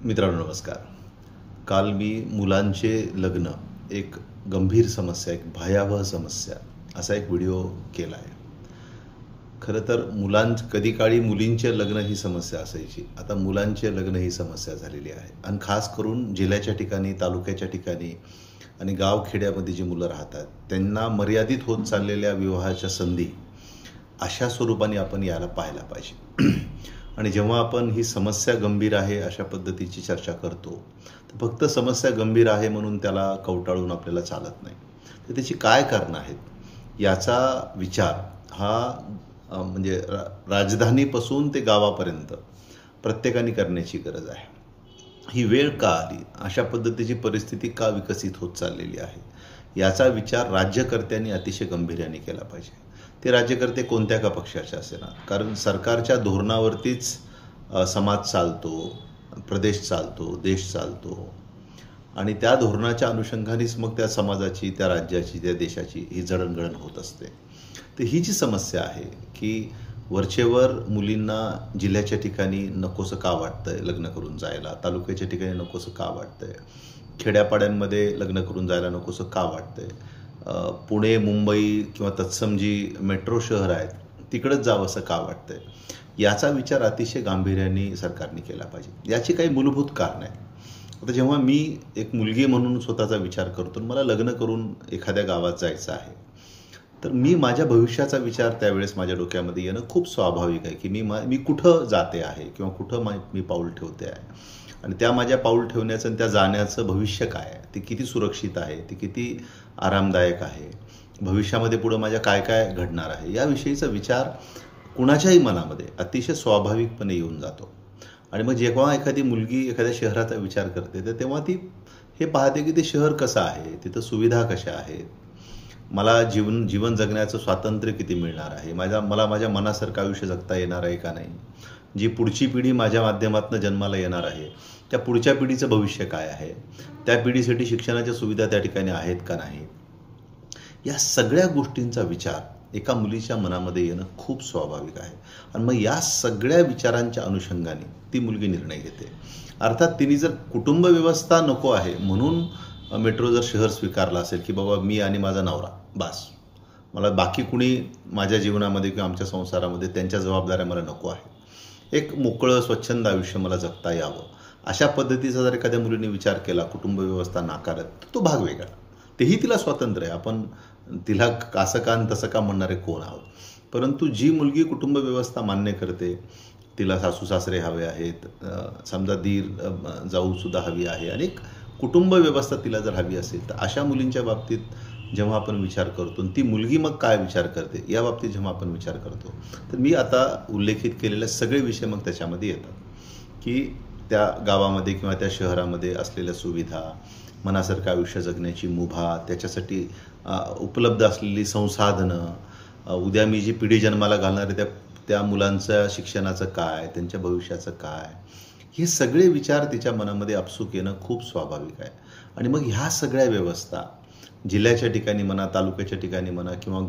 मित्रांनो नमस्कार. काल मी मुलांचे लग्न एक गंभीर समस्या, एक भयावह समस्या असा एक व्हिडिओ केला आहे. खरं तर कधी काळी मुलींचे लग्न ही समस्या असायची. आता मुलांचे लग्न ही समस्या झालेली आहे. आणि खास करून जिल्ह्याच्या ठिकाणी, तालुक्याच्या ठिकाणी आणि गावखेड्यामध्ये जी मुलं राहतात त्यांना मर्यादित होत चाललेल्या विवाहाच्या संधी अशा स्वरूपाने आपण याला पाहायला पाहिजे. आणि जेव्हा आपण ही समस्या गंभीर आहे अशा पद्धतीची चर्चा करतो तर फक्त समस्या गंभीर आहे म्हणून त्याला कवटाळून आपल्याला चालत नाही. तर त्याची काय कारणं आहेत याचा विचार हा म्हणजे राजधानीपासून ते गावापर्यंत प्रत्येकाने करण्याची गरज आहे. ही वेळ का आली, अशा पद्धतीची परिस्थिती का विकसित होत चाललेली आहे याचा विचार राज्यकर्त्यांनी अतिशय गंभीर्याने केला पाहिजे. ते राज्यकर्ते कोणत्या का पक्षाचे असेना, कारण सरकारच्या धोरणावरतीच समाज चालतो, प्रदेश चालतो, देश चालतो आणि त्या धोरणाच्या अनुषंगानेच मग त्या समाजाची, त्या राज्याची, त्या देशाची ही जडणघडण होत असते. तर ही जी समस्या आहे की वरचेवर मुलींना जिल्ह्याच्या ठिकाणी नकोसं का वाटतंय लग्न करून जायला, तालुक्याच्या ठिकाणी नकोसं का वाटतंय, खेड्यापाड्यांमध्ये लग्न करून जायला नकोसं का वाटतंय, पुणे, मुंबई किंवा तत्सम जी मेट्रो शहर आहेत तिकडंच जावं असं का वाटतंय, याचा विचार अतिशय गांभीर्याने सरकारने केला पाहिजे. याची काही मूलभूत कारणं आहेत. आता जेव्हा मी एक मुलगी म्हणून स्वतःचा विचार करतो, मला लग्न करून एखाद्या गावात जायचं आहे, तर मी माझ्या भविष्याचा विचार त्यावेळेस माझ्या डोक्यामध्ये येणं खूप स्वाभाविक आहे की मी कुठं जाते आहे किंवा कुठं मी पाऊल ठेवते आहे आणि त्या माझ्या पाऊल ठेवण्याचं आणि त्या जाण्याचं भविष्य काय आहे, ते किती सुरक्षित आहे, ते किती आरामदायक आहे, भविष्यामध्ये पुढं माझ्या काय काय घडणार आहे याविषयीचा विचार कुणाच्याही मनामध्ये अतिशय स्वाभाविकपणे येऊन जातो. आणि मग जेव्हा एखादी मुलगी एखाद्या शहराचा विचार करते तर तेव्हा ती हे पाहते की ते शहर कसं आहे, तिथं सुविधा कशा आहेत, मला जीवन जगण्याचं स्वातंत्र्य किती मिळणार आहे, मला माझ्या मनासारखं आयुष्य जगता येणार आहे का नाही, जी पुढची पिढी माझ्या माध्यमातून जन्माला येणार आहे त्या पुढच्या पिढीचं भविष्य काय आहे, त्या पिढीसाठी शिक्षणाच्या सुविधा त्या ठिकाणी आहेत का नाही, या सगळ्या गोष्टींचा विचार एका मुलीच्या मनामध्ये येणं खूप स्वाभाविक आहे. आणि मग या सगळ्या विचारांच्या अनुषंगाने ती मुलगी निर्णय घेते. अर्थात तिने जर कुटुंब व्यवस्था नको आहे म्हणून मेट्रो जर शहर स्वीकारला असेल की बाबा मी आणि माझा नवरा बास, मला बाकी कुणी माझ्या जीवनामध्ये किंवा आमच्या संसारामध्ये त्यांच्या जबाबदाऱ्या मला नको आहे, एक मोकळं स्वच्छंद आयुष्य मला जगता यावं, अशा पद्धतीचा जर एखाद्या मुलीने विचार केला कुटुंब व्यवस्था नाकारत, तर तो भाग वेगळा. तेही तिला स्वातंत्र्य आहे, आपण तिला असं का तसं का म्हणणारे कोण आहोत. परंतु जी मुलगी कुटुंब व्यवस्था मान्य करते, तिला सासू सासरे हवे आहेत, समजा दीर जाऊसुद्धा हवी आहे आणि कुटुंब व्यवस्था तिला जर हवी असेल, तर अशा मुलींच्या बाबतीत जेव्हा आपण विचार करतो ती मुलगी मग काय विचार करते या बाबतीत जेव्हा आपण विचार करतो, तर मी आता उल्लेखित केलेले सगळे विषय मग त्याच्यामध्ये येतात की त्या गावामध्ये किंवा त्या शहरामध्ये असलेल्या सुविधा, मनासारखं आयुष्य जगण्याची मुभा, त्याच्यासाठी उपलब्ध असलेली संसाधनं, उद्या मी जी पिढी जन्माला घालणार आहे त्या मुलांच्या शिक्षणाचं काय, त्यांच्या भविष्याचं काय, हे सगळे विचार तिच्या मनामध्ये आपसूक येणं खूप स्वाभाविक आहे. आणि मग ह्या सगळ्या व्यवस्था जिल्ह्याच्या ठिकाणी म्हणा, तालुक्याच्या ठिकाणी म्हणा किंवा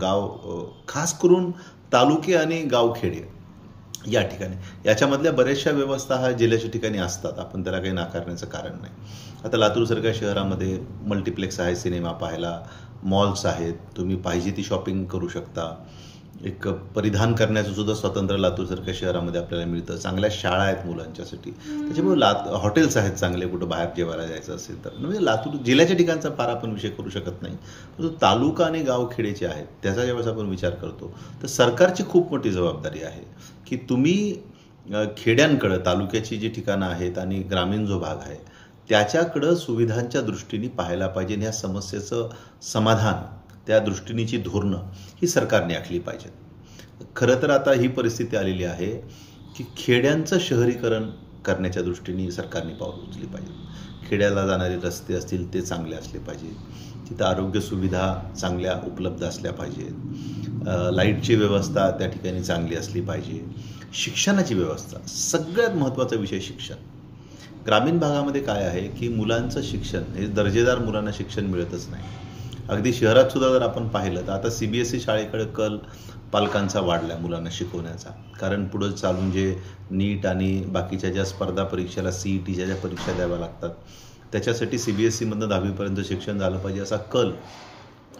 खास करून तालुके आणि गावखेडे या ठिकाणी याच्यामधल्या बऱ्याचशा व्यवस्था हा जिल्ह्याच्या ठिकाणी असतात, आपण त्याला काही नाकारण्याचं कारण नाही. आता लातूरसारख्या शहरामध्ये मल्टिप्लेक्स आहे, सिनेमा पाहायला, मॉल्स आहेत, तुम्ही पाहिजे ती शॉपिंग करू शकता, एक परिधान करण्याचं सुद्धा स्वातंत्र्य लातूरसारख्या शहरामध्ये आपल्याला मिळतं, चांगल्या शाळा आहेत मुलांच्यासाठी, त्याच्यामुळे हॉटेल्स आहेत चांगले कुठं बाहेर जेवायला जायचं असेल तर. म्हणजे लातूर जिल्ह्याच्या ठिकाणचा फार आपण विषय करू शकत नाही, परंतु तालुका आणि गावखेडेचे आहेत त्याचा ज्यावेळेस आपण विचार करतो तर सरकारची खूप मोठी जबाबदारी आहे की तुम्ही खेड्यांकडं, तालुक्याची जी ठिकाणं आहेत आणि ग्रामीण जो भाग आहे त्याच्याकडं सुविधांच्या दृष्टीने पाहायला पाहिजे. ह्या समस्येचं समाधान, त्या दृष्टीनेची धोरणं ही सरकारने आखली पाहिजेत. खरं तर आता ही परिस्थिती आलेली आहे की खेड्यांचं शहरीकरण करण्याच्या दृष्टीने सरकारने पावलं उचलली पाहिजे. खेड्याला जाणारे रस्ते असतील ते चांगले असले पाहिजे, तिथं आरोग्य सुविधा चांगल्या उपलब्ध असल्या पाहिजेत, लाईटची व्यवस्था त्या ठिकाणी चांगली असली पाहिजे, शिक्षणाची व्यवस्था, सगळ्यात महत्त्वाचा विषय शिक्षण. ग्रामीण भागामध्ये काय आहे की मुलांचं शिक्षण हे दर्जेदार मुलांना शिक्षण मिळतच नाही. अगदी शहरात सुद्धा जर आपण पाहिलं तर आता CBSE शाळेकडे कल पालकांचा वाढला आहे मुलांना शिकवण्याचा. कारण पुढं चालून जे नीट आणि बाकीच्या ज्या स्पर्धा परीक्षेला CETच्या ज्या परीक्षा द्याव्या लागतात त्याच्यासाठी CBSEमधनं 10वीपर्यंत शिक्षण झालं पाहिजे असा कल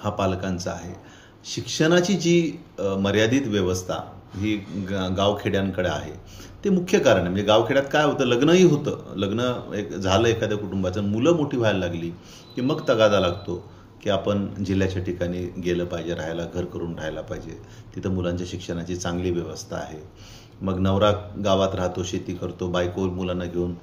हा पालकांचा आहे. शिक्षणाची जी मर्यादित व्यवस्था ही गावखेड्यांकडे आहे ते मुख्य कारण आहे. म्हणजे गावखेड्यात काय होतं, लग्नही होतं, लग्न एक झालं एखाद्या कुटुंबाचं, मुलं मोठी व्हायला लागली की मग तगादा लागतो की आपण जिल्ह्याच्या ठिकाणी गेलं पाहिजे राहायला, घर करून राहायला पाहिजे, तिथं मुलांच्या शिक्षणाची चांगली व्यवस्था आहे. मग नवरा गावात राहतो, शेती करतो, बायको मुलांना घेऊन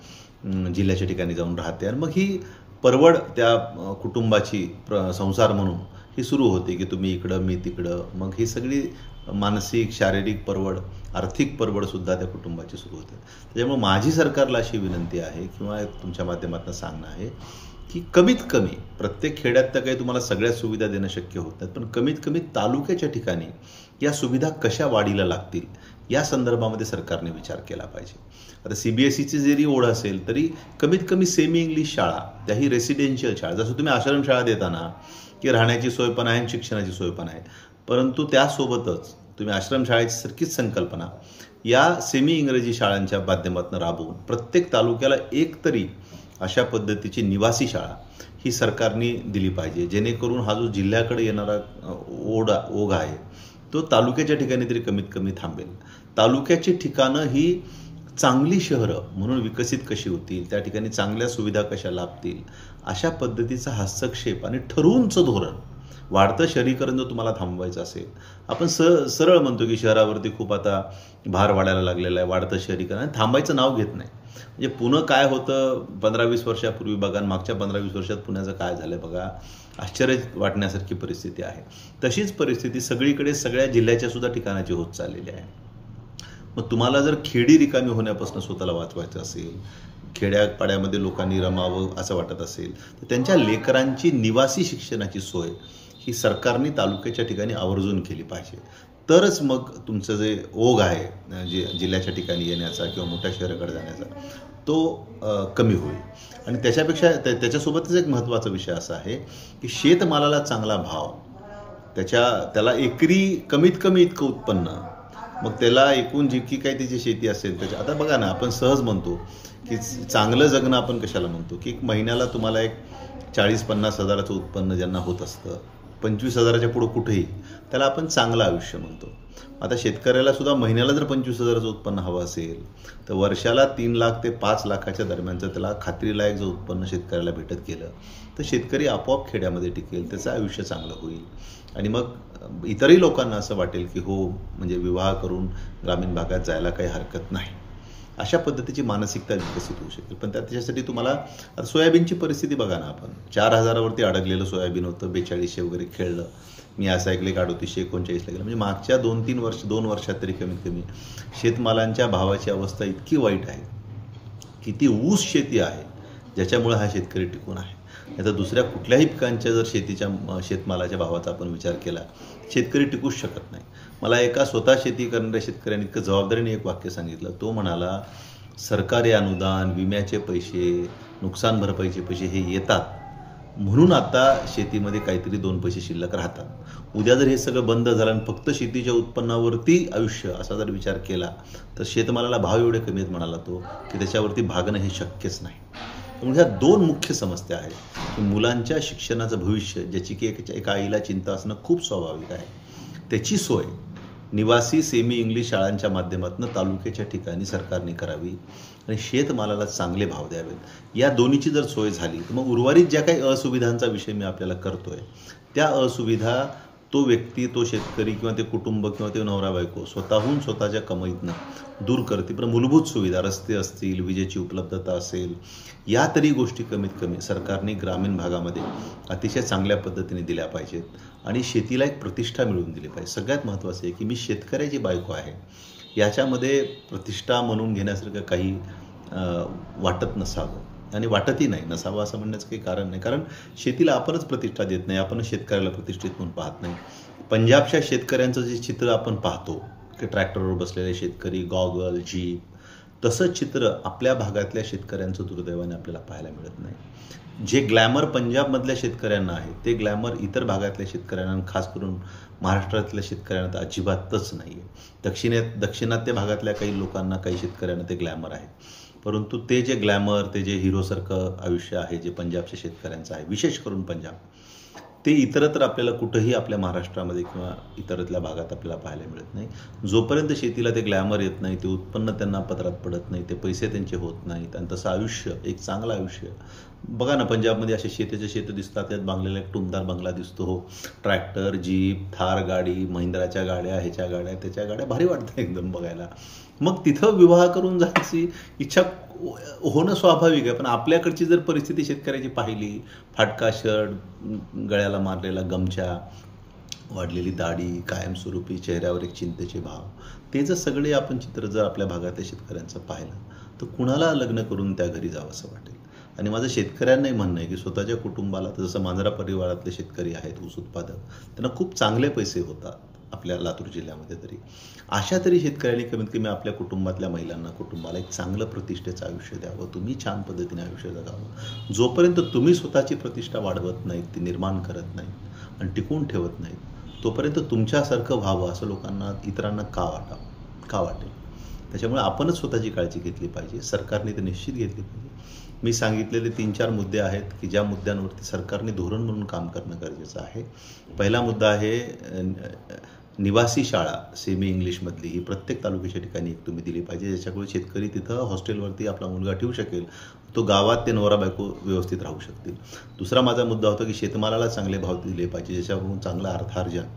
जिल्ह्याच्या ठिकाणी जाऊन राहते आणि मग ही परवड त्या कुटुंबाची संसार म्हणून ही सुरू होते की तुम्ही इकडं मी तिकडं. मग ही सगळी मानसिक शारीरिक परवड, आर्थिक परवडसुद्धा त्या कुटुंबाची सुरू होते. त्याच्यामुळे माझी सरकारला अशी विनंती आहे किंवा तुमच्या माध्यमातून सांगणं आहे की कमीत कमी प्रत्येक खेड्यात तर काही तुम्हाला सगळ्या सुविधा देणं शक्य होत नाहीत, पण कमीत कमी तालुक्याच्या ठिकाणी या सुविधा कशा वाढीला लागतील या संदर्भामध्ये सरकारने विचार केला पाहिजे. आता CBSEची जरी ओढ असेल तरी कमीत कमी सेमी इंग्लिश शाळा, त्याही रेसिडेन्शियल शाळा, जसं तुम्ही आश्रमशाळा देताना की राहण्याची सोय पण आहे आणि शिक्षणाची सोय पण आहे, परंतु त्यासोबतच तुम्ही आश्रमशाळेची सारखीच संकल्पना या सेमी इंग्रजी शाळांच्या माध्यमातून राबवून प्रत्येक तालुक्याला एक तरी अशा पद्धतीची निवासी शाळा ही सरकारने दिली पाहिजे, जेणेकरून हा जो जिल्ह्याकडे येणारा ओघ आहे तो तालुक्याच्या ठिकाणी तरी कमीत कमी थांबेल. तालुक्याची ठिकाणं ही चांगली शहरं म्हणून विकसित कशी होतील, त्या ठिकाणी चांगल्या सुविधा कशा लाभतील, अशा पद्धतीचा हस्तक्षेप आणि ठरवूनचं धोरण. वाढतं शहरीकरण जर तुम्हाला थांबवायचं असेल, आपण सरळ म्हणतो की शहरावरती खूप आता भार वाढायला लागलेला आहे, वाढतं शहरीकरण, आणि थांबायचं नाव घेत नाही. म्हणजे पुणे काय होतं 15-20 वर्षापूर्वी बघा, मागच्या 15-20 वर्षात पुण्याचं काय झालं बघा, आश्चर्य वाटण्यासारखी परिस्थिती आहे. तशीच परिस्थिती सगळीकडे सगळ्या जिल्ह्याच्या सुद्धा ठिकाणाची होत चाललेली आहे. मग तुम्हाला जर खेडी रिकामी होण्यापासून स्वतःला वाचवायचं असेल, खेड्यापाड्यामध्ये लोकांनी रमावं असं वाटत असेल, तर त्यांच्या लेकरांची निवासी शिक्षणाची सोय ही सरकारने तालुक्याच्या ठिकाणी आवर्जून केली पाहिजे. तरच मग तुमचं जे ओघ आहे जे जिल्ह्याच्या ठिकाणी येण्याचा किंवा मोठ्या शहराकडे जाण्याचा तो कमी होईल. आणि त्याच्यासोबतच एक महत्त्वाचा विषय असा आहे की शेतमालाला चांगला भाव, त्याला एकरी कमीत कमी इतकं उत्पन्न, मग त्याला एकूण जी की काही त्याची शेती असेल त्याच्या, आता बघा ना, आपण सहज म्हणतो की चांगलं जगणं आपण कशाला म्हणतो की एक महिन्याला तुम्हाला एक 40-50 हजाराचं उत्पन्न ज्यांना होत असतं, 25 हजाराच्या पुढं कुठेही, त्याला आपण चांगलं आयुष्य म्हणतो. आता शेतकऱ्याला सुद्धा महिन्याला जर 25 हजाराचं उत्पन्न हवं असेल तर वर्षाला 3 लाख ते 5 लाखाच्या दरम्यानचं त्याला खात्रीलायक जर उत्पन्न शेतकऱ्याला भेटत गेलं तर शेतकरी आपोआप खेड्यामध्ये टिकेल, त्याचं आयुष्य चांगलं होईल. आणि मग इतरही लोकांना असं वाटेल की हो, म्हणजे विवाह करून ग्रामीण भागात जायला काही हरकत नाही, अशा पद्धतीची मानसिकता विकसित होऊ शकेल. पण त्याच्यासाठी तुम्हाला आता सोयाबीनची परिस्थिती बघा ना, आपण 4,000वरती अडकलेलं सोयाबीन होतं, 4200 वगैरे खेळलं, मी असं ऐकलं की 3839ला गेलं. म्हणजे मागच्या 2 वर्षात तरी कमीत कमी शेतमालांच्या भावाची अवस्था इतकी वाईट आहे. किती ऊस शेती आहे ज्याच्यामुळे हा शेतकरी टिकून आहे. आता दुसऱ्या कुठल्याही पिकांच्या जर शेतमालाच्या भावाचा आपण विचार केला, शेतकरी टिकूच शकत नाही. मला एका स्वतः शेती करणाऱ्या शेतकऱ्यांनी इतकं जबाबदारीने एक वाक्य सांगितलं. तो म्हणाला, सरकारी अनुदान, विम्याचे पैसे, नुकसान भरपाईचे पैसे हे येतात म्हणून आता शेतीमध्ये काहीतरी 2 पैसे शिल्लक राहतात. उद्या जर हे सगळं बंद झालं आणि फक्त शेतीच्या उत्पन्नावरती आयुष्य असा जर विचार केला तर शेतमालाला भाव एवढे कमी आहेत म्हणाला तो, की त्याच्यावरती भागणं हे शक्यच नाही. म्हणून ह्या 2 मुख्य समस्या आहेत की मुलांच्या शिक्षणाचं भविष्य, ज्याची की एका आईला चिंता असणं खूप स्वाभाविक आहे, त्याची सोय निवासी सेमी इंग्लिश शाळांच्या माध्यमातून तालुक्याच्या ठिकाणी सरकारने करावी आणि शेतमालाला चांगले भाव द्यावेत. या दोन्हीची जर सोय झाली तर मग उर्वरित ज्या काही असुविधांचा विषय मी आपल्याला करतोय, त्या असुविधा तो व्यक्ती, तो शेतकरी किंवा ते कुटुंब किंवा ते नवरा बायको स्वतःहून स्वतःच्या कमाईतनं दूर करते. पण मूलभूत सुविधा, रस्ते असतील, विजेची उपलब्धता असेल, या तरी गोष्टी कमीत कमी सरकारने ग्रामीण भागामध्ये अतिशय चांगल्या पद्धतीने दिल्या पाहिजेत आणि शेतीला एक प्रतिष्ठा मिळवून दिली पाहिजे. सगळ्यात महत्त्वाचं आहे की मी शेतकऱ्याची बायको आहे, याच्यामध्ये प्रतिष्ठा म्हणून घेण्यासारखं काही वाटत नसावं आणि वाटतही नाही, नसावं असं म्हणण्याचं काही कारण नाही. कारण शेतीला आपणच प्रतिष्ठा देत नाही, आपणच शेतकऱ्याला प्रतिष्ठित म्हणून पाहत नाही. पंजाबच्या शेतकऱ्यांचं जे चित्र आपण पाहतो की ट्रॅक्टरवर बसलेले शेतकरी, गॉगल, जीप, तसं चित्र आपल्या भागातल्या शेतकऱ्यांचं दुर्दैवाने आपल्याला पाहायला मिळत नाही. जे ग्लॅमर पंजाबमधल्या शेतकऱ्यांना आहे ते ग्लॅमर इतर भागातल्या शेतकऱ्यांना, खास करून महाराष्ट्रातल्या शेतकऱ्यांना तर अजिबातच नाही आहे. दक्षिणात्य भागातल्या काही लोकांना, काही शेतकऱ्यांना ते ग्लॅमर आहे. परंतु ते जे ग्लॅमर, ते जे हिरोसारखं आयुष्य आहे जे पंजाबच्या शेतकऱ्यांचं आहे, विशेष करून पंजाब, ते इतरत्र आपल्याला कुठंही आपल्या महाराष्ट्रामध्ये किंवा इतरतल्या भागात आपल्याला पाहायला मिळत नाही. जोपर्यंत शेतीला ते ग्लॅमर येत नाही, ते उत्पन्न त्यांना पदरात पडत नाही, ते पैसे त्यांचे होत नाहीत आणि तसं आयुष्य, एक चांगलं आयुष्य बघा ना, पंजाबमध्ये असे शेत दिसतात, त्यात बांगलेला एक टुमदार बंगला दिसतो, हो, ट्रॅक्टर, जीप, थार गाडी, महिंद्राच्या गाड्या, ह्याच्या गाड्या, त्याच्या गाड्या, भारी वाटतं एकदम बघायला. मग तिथं विवाह करून जायची इच्छा होणं स्वाभाविक आहे. पण आपल्याकडची जर परिस्थिती शेतकऱ्याची पाहिली, फाटका शर्ट, गळ्याला मारलेला गमछा, वाढलेली दाढी, कायमस्वरूपी चेहऱ्यावर एक चिंतेचे भाव, ते जर सगळे आपण चित्र जर आपल्या भागातल्या शेतकऱ्यांचं पाहिलं तर कुणाला लग्न करून त्या घरी जावं असं वाटेल. आणि माझं शेतकऱ्यांनाही म्हणणं आहे की स्वतःच्या कुटुंबाला, जसं मांजरा परिवारातले शेतकरी आहेत ऊस उत्पादक, त्यांना खूप चांगले पैसे होतात आपल्या लातूर जिल्ह्यामध्ये. तरी अशा तरी शेतकऱ्यांनी कमीत कमी आपल्या कुटुंबातल्या महिलांना, कुटुंबाला एक चांगलं प्रतिष्ठेचं आयुष्य द्यावं, तुम्ही छान पद्धतीने आयुष्य जगावं. जोपर्यंत तुम्ही स्वतःची प्रतिष्ठा वाढवत नाहीत, ती निर्माण करत नाहीत आणि टिकवून ठेवत नाहीत, तोपर्यंत तुमच्यासारखं व्हावं असं लोकांना, इतरांना का वाटेल. त्याच्यामुळे आपणच स्वतःची काळजी घेतली पाहिजे, सरकारने ते निश्चित घेतली पाहिजे. मी सांगितलेले 3-4 मुद्दे आहेत की ज्या मुद्द्यांवरती सरकारने धोरण म्हणून काम करणं गरजेचं आहे. पहिला मुद्दा आहे निवासी शाळा, सेमी इंग्लिशमधली, ही प्रत्येक तालुक्याच्या ठिकाणी एक तुम्ही दिली पाहिजे, ज्याच्यामुळे शेतकरी तिथं हॉस्टेलवरती आपला मुलगा ठेवू शकेल, तो गावात ते नवरा बायको व्यवस्थित राहू शकतील. दुसरा माझा मुद्दा होता की शेतमालाला चांगले भाव दिले पाहिजे, ज्याच्याकडून चांगलं अर्थार्जन,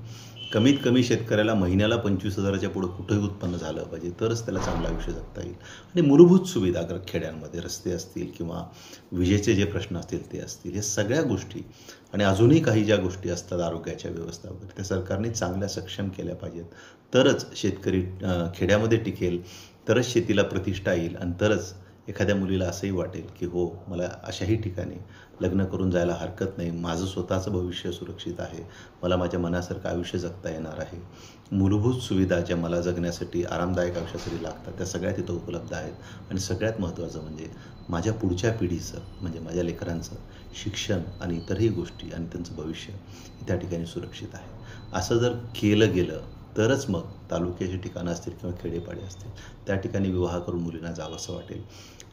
कमीत कमी शेतकऱ्याला महिन्याला 25,000च्या पुढं कुठंही उत्पन्न झालं पाहिजे, तरच त्याला चांगलं आयुष्य जगता येईल. आणि मूलभूत सुविधा खेड्यांमध्ये, रस्ते असतील किंवा विजेचे जे प्रश्न असतील ते असतील, हे सगळ्या गोष्टी, आणि अजूनही काही ज्या गोष्टी असतात आरोग्याच्या व्यवस्था वगैरे, त्या सरकारने चांगल्या सक्षम केल्या पाहिजेत. तरच शेतकरी खेड्यामध्ये टिकेल, तरच शेतीला प्रतिष्ठा येईल आणि तरच एखाद्या मुलीला असंही वाटेल की हो, मला अशाही ठिकाणी लग्न करून जायला हरकत नाही, माझं स्वतःचं भविष्य सुरक्षित आहे, मला माझ्या मनासारखं आयुष्य जगता येणार आहे. मूलभूत सुविधा ज्या मला जगण्यासाठी, आरामदायक आयुष्यासाठी लागतात, त्या सगळ्या तिथं उपलब्ध आहेत. आणि सगळ्यात महत्त्वाचं म्हणजे माझ्या पुढच्या पिढीचं, म्हणजे माझ्या लेकरांचं शिक्षण आणि इतरही गोष्टी आणि त्यांचं भविष्य त्या ठिकाणी सुरक्षित आहे. असं जर केलं गेलं तरच मग तालुक्याची ठिकाणं असतील किंवा खेडेपाडे असतील, त्या ठिकाणी विवाह करून मुलींना जावं असं वाटेल.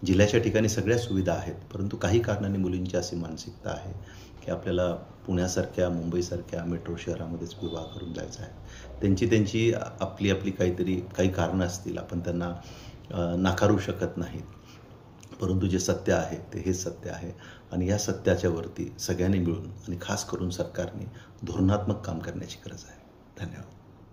जिल्ह्याच्या ठिकाणी सगळ्या सुविधा आहेत, परंतु काही कारणांनी मुलींची अशी मानसिकता आहे की आपल्याला पुण्यासारख्या, मुंबईसारख्या मेट्रो शहरामध्येच विवाह करून जायचा आहे. त्यांची आपली काही कारणं असतील, आपण त्यांना नाकारू शकत नाहीत. परंतु जे सत्य आहे ते हेच सत्य आहे. आणि या सत्याच्या वरती सगळ्यांनी मिळून आणि खास करून सरकारने धोरणात्मक काम करण्याची गरज आहे. धन्यवाद.